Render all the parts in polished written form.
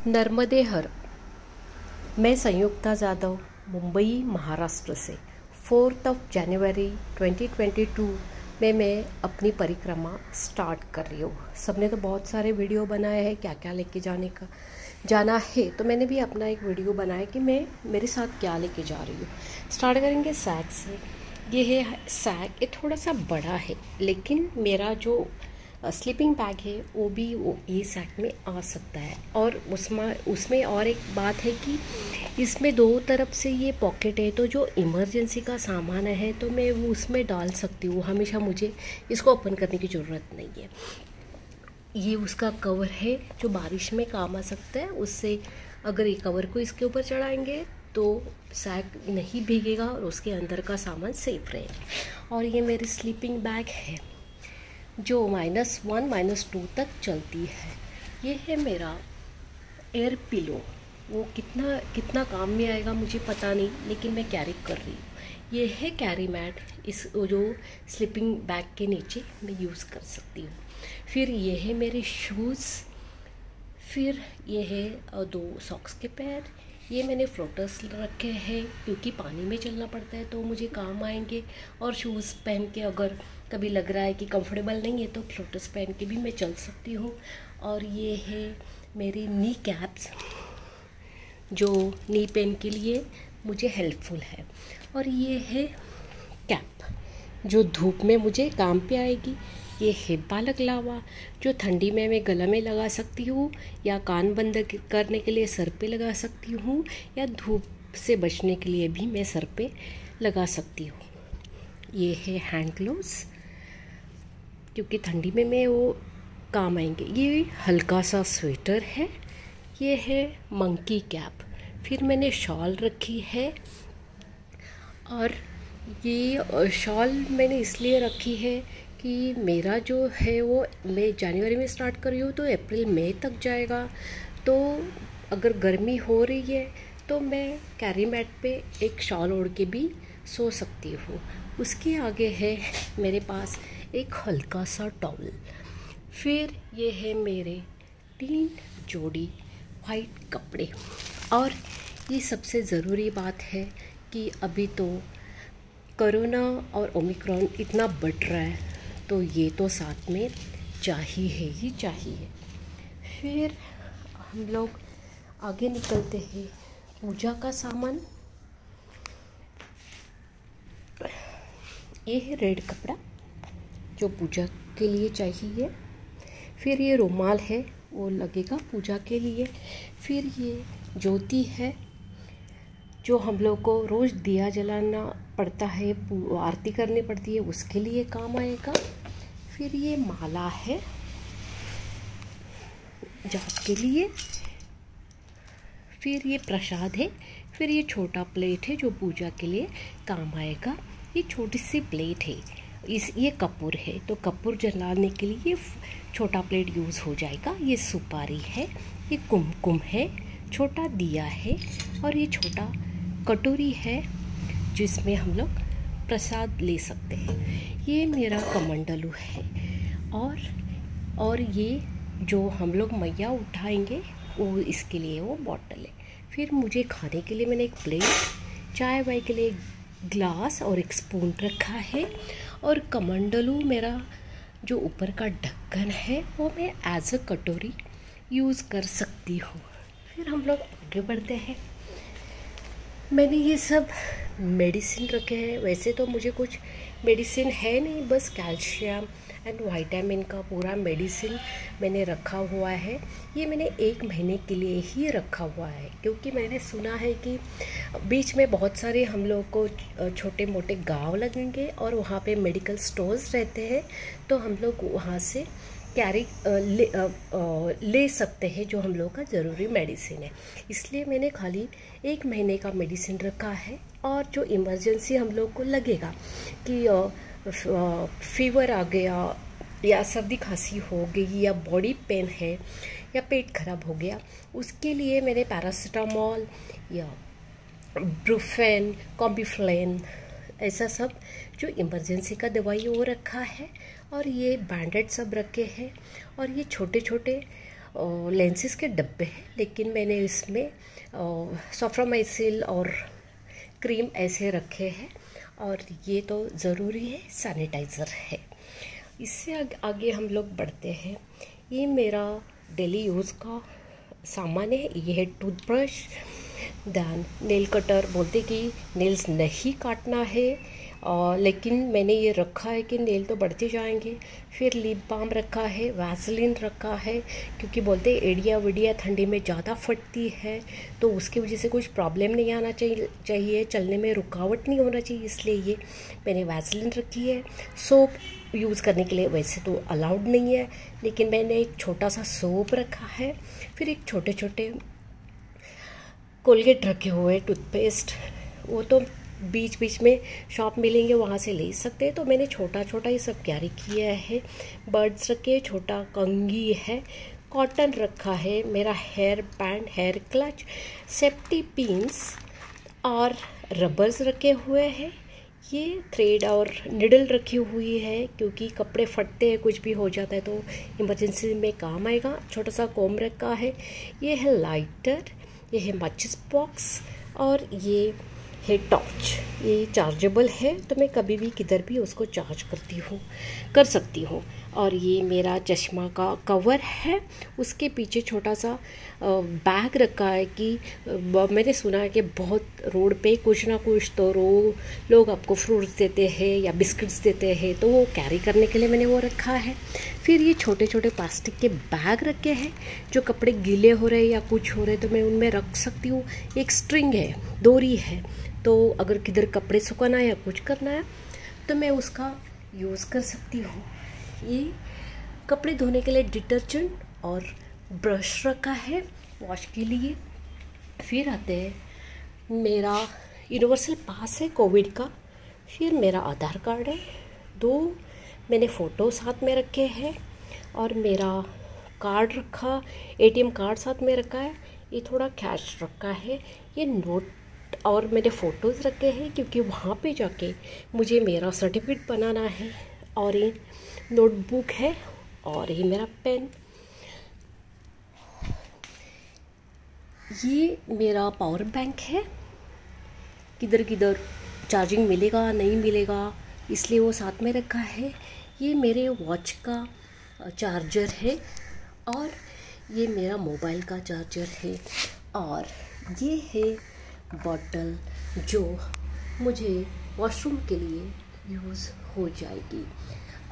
नर्मदे हर। मैं संयुक्ता जाधव मुंबई महाराष्ट्र से 4 जनवरी 2022 में मैं अपनी परिक्रमा स्टार्ट कर रही हूँ। सबने तो बहुत सारे वीडियो बनाए हैं क्या क्या लेके जाना है, तो मैंने भी अपना एक वीडियो बनाया कि मैं मेरे साथ क्या लेके जा रही हूँ। स्टार्ट करेंगे सैक से। ये है सैक, ये थोड़ा सा बड़ा है, लेकिन मेरा जो स्लीपिंग बैग है वो भी ये सैक में आ सकता है। और उसमें और एक बात है कि इसमें दो तरफ से ये पॉकेट है, तो जो इमरजेंसी का सामान है तो मैं वो उसमें डाल सकती हूँ। हमेशा मुझे इसको ओपन करने की ज़रूरत नहीं है। ये उसका कवर है जो बारिश में काम आ सकता है। उससे अगर ये कवर को इसके ऊपर चढ़ाएंगे तो सैक नहीं भीगेगा और उसके अंदर का सामान सेफ रहेगा। और ये मेरी स्लीपिंग बैग है जो -1 -2 तक चलती है। ये है मेरा एयर पिलो। वो कितना काम में आएगा मुझे पता नहीं, लेकिन मैं कैरी कर रही हूँ। ये है कैरी मैट, इस जो स्लीपिंग बैग के नीचे मैं यूज़ कर सकती हूँ। फिर ये है मेरे शूज़। फिर ये है 2 सॉक्स के पैर। ये मैंने फ्लोटर्स रखे हैं क्योंकि पानी में चलना पड़ता है तो मुझे काम आएंगे। और शूज़ पहन के अगर कभी लग रहा है कि कंफर्टेबल नहीं है तो फ्लोटर्स पहन के भी मैं चल सकती हूँ। और ये है मेरी नी कैप्स जो नी पेन के लिए मुझे हेल्पफुल है। और ये है कैप जो धूप में मुझे काम पे आएगी। ये है बालक लावा जो ठंडी में मैं गला में लगा सकती हूँ, या कान बंद करने के लिए सर पे लगा सकती हूँ, या धूप से बचने के लिए भी मैं सर पे लगा सकती हूँ। ये है हैंड ग्लोव्स क्योंकि ठंडी में मैं वो काम आएंगे। ये हल्का सा स्वेटर है। ये है मंकी कैप। फिर मैंने शॉल रखी है। और ये शॉल मैंने इसलिए रखी है कि मेरा जो है वो मैं जनवरी में स्टार्ट कर रही हूँ तो अप्रैल मई तक जाएगा। तो अगर गर्मी हो रही है तो मैं कैरी मैट पे एक शॉल ओढ़ के भी सो सकती हूँ। उसके आगे है मेरे पास एक हल्का सा टॉवल। फिर ये है मेरे 3 जोड़ी वाइट कपड़े। और ये सबसे ज़रूरी बात है कि अभी तो कोरोना और ओमिक्रॉन इतना बढ़ रहा है तो ये तो साथ में चाहिए ही चाहिए। फिर हम लोग आगे निकलते हैं। पूजा का सामान, ये है रेड कपड़ा जो पूजा के लिए चाहिए। फिर ये रुमाल है, वो लगेगा पूजा के लिए। फिर ये ज्योति है जो हम लोग को रोज़ दिया जलाना पड़ता है, आरती करनी पड़ती है, उसके लिए काम आएगा। फिर ये माला है जाप के लिए। फिर ये प्रसाद है। फिर ये छोटा प्लेट है जो पूजा के लिए काम आएगा। ये छोटी सी प्लेट है, ये कपूर है तो कपूर जलाने के लिए ये छोटा प्लेट यूज़ हो जाएगा। ये सुपारी है। ये कुमकुम है, छोटा दिया है। और ये छोटा कटोरी है जिसमें हम लोग प्रसाद ले सकते हैं। ये मेरा कमंडलू है। और ये जो हम लोग मैया उठाएंगे वो इसके लिए वो बॉटल है। फिर मुझे खाने के लिए मैंने एक प्लेट, चाय वाय के लिए एक ग्लास और एक स्पून रखा है। और कमंडलू मेरा जो ऊपर का ढक्कन है वो मैं एज अ कटोरी यूज़ कर सकती हूँ। फिर हम लोग आगे बढ़ते हैं। मैंने ये सब मेडिसिन रखे हैं। वैसे तो मुझे कुछ मेडिसिन है नहीं, बस कैल्शियम एंड विटामिन का पूरा मेडिसिन मैंने रखा हुआ है। ये मैंने 1 महीने के लिए ही रखा हुआ है क्योंकि मैंने सुना है कि बीच में बहुत सारे हम लोग को छोटे मोटे गांव लगेंगे और वहाँ पे मेडिकल स्टोर्स रहते हैं, तो हम लोग वहाँ से कैरी ले सकते हैं जो हम लोग का ज़रूरी मेडिसिन है। इसलिए मैंने खाली 1 महीने का मेडिसिन रखा है। और जो इमरजेंसी हम लोग को लगेगा कि फीवर आ गया या सर्दी खांसी हो गई या बॉडी पेन है या पेट खराब हो गया, उसके लिए मैंने पैरासीटामोल या ब्रूफेन, कॉम्बिफ्लेन, ऐसा सब जो इमरजेंसी का दवाई वो रखा है। और ये बैंडेड सब रखे हैं। और ये छोटे छोटे लेंसेज के डब्बे हैं, लेकिन मैंने इसमें सॉफ्रामाइसिल और क्रीम ऐसे रखे हैं। और ये तो ज़रूरी है, सैनिटाइज़र है। इससे आगे हम लोग बढ़ते हैं। ये मेरा डेली यूज़ का सामान है। ये है टूथब्रश, दैन नेल कटर। बोलते कि नेल्स नहीं काटना है, लेकिन मैंने ये रखा है कि नेल तो बढ़ते जाएंगे। फिर लिप बाम रखा है, वैसलीन रखा है, क्योंकि बोलते एड़िया विडिया ठंडी में ज़्यादा फटती है, तो उसकी वजह से कुछ प्रॉब्लम नहीं आना चाहिए, चलने में रुकावट नहीं होना चाहिए, इसलिए ये मैंने वैसलीन रखी है। सोप यूज़ करने के लिए वैसे तो अलाउड नहीं है, लेकिन मैंने एक छोटा सा सोप रखा है। फिर एक छोटे छोटे कोलगेट रखे हुए, टूथपेस्ट, वो तो बीच बीच में शॉप मिलेंगे, वहाँ से ले सकते हैं। तो मैंने छोटा छोटा ये सब कैरी किया है। बर्ड्स रखे, छोटा कंघी है, कॉटन रखा है, मेरा hair band, hair clutch, safety pins और रबर्स रखे हुए हैं। ये थ्रेड और निडल रखी हुई है, क्योंकि कपड़े फटते हैं, कुछ भी हो जाता है तो इमरजेंसी में काम आएगा। छोटा सा कोम रखा है। ये है लाइटर, ये है माचिस बॉक्स और ये है टॉर्च। ये चार्जेबल है, तो मैं कभी भी किधर भी उसको चार्ज कर सकती हूँ। और ये मेरा चश्मा का कवर है। उसके पीछे छोटा सा बैग रखा है कि मैंने सुना है कि बहुत रोड पे कुछ ना कुछ तो लोग आपको फ्रूट्स देते हैं या बिस्किट्स देते हैं, तो वो कैरी करने के लिए मैंने वो रखा है। फिर ये छोटे छोटे प्लास्टिक के बैग रखे हैं, जो कपड़े गीले हो रहे या कुछ हो रहे तो मैं उनमें रख सकती हूँ। एक स्ट्रिंग है, डोरी है, तो अगर किधर कपड़े सुखाना है या कुछ करना है तो मैं उसका यूज़ कर सकती हूँ। ये कपड़े धोने के लिए डिटर्जेंट और ब्रश रखा है वॉश के लिए। फिर आते हैं, मेरा यूनिवर्सल पास है कोविड का। फिर मेरा आधार कार्ड है, 2 मैंने फ़ोटो साथ में रखे हैं, और मेरा कार्ड रखा, ATM कार्ड साथ में रखा है। ये थोड़ा कैश रखा है। ये नोट और मेरे फ़ोटोज़ रखे हैं, क्योंकि वहाँ पे जाके मुझे मेरा सर्टिफिकेट बनाना है। और ये नोटबुक है, और ये मेरा पेन। ये मेरा पावर बैंक है। किधर किधर चार्जिंग मिलेगा नहीं मिलेगा, इसलिए वो साथ में रखा है। ये मेरे वॉच का चार्जर है, और ये मेरा मोबाइल का चार्जर है। और ये है बॉटल, जो मुझे वॉशरूम के लिए यूज़ हो जाएगी।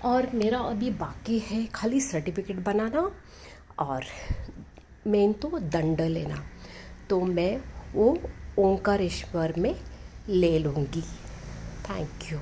और मेरा अभी बाकी है खाली सर्टिफिकेट बनाना और मेन तो दंड लेना, तो मैं वो ओंकारेश्वर में ले लूँगी। Thank you.